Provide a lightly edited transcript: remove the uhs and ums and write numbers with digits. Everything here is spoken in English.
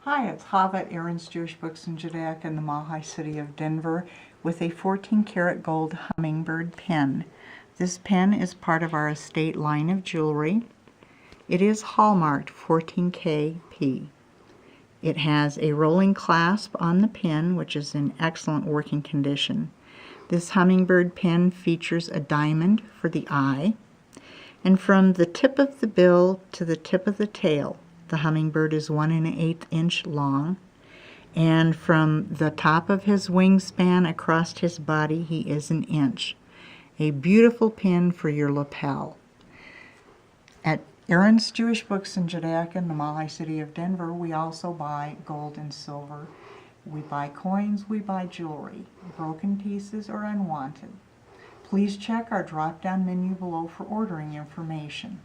Hi, it's Hava at Aharon's Jewish Books in Judaica in the Mahi city of Denver with a 14-karat gold hummingbird pen. This pen is part of our estate line of jewelry. It is hallmarked 14KP. It has a rolling clasp on the pen, which is in excellent working condition. This hummingbird pen features a diamond for the eye, and from the tip of the bill to the tip of the tail, the hummingbird is 1 1/8 inch long, and from the top of his wingspan across his body, he is 1 inch. A beautiful pin for your lapel. At Aharon's Jewish Books in Judaica in the Mahi city of Denver, we also buy gold and silver. We buy coins, we buy jewelry, broken pieces or unwanted. Please check our drop-down menu below for ordering information.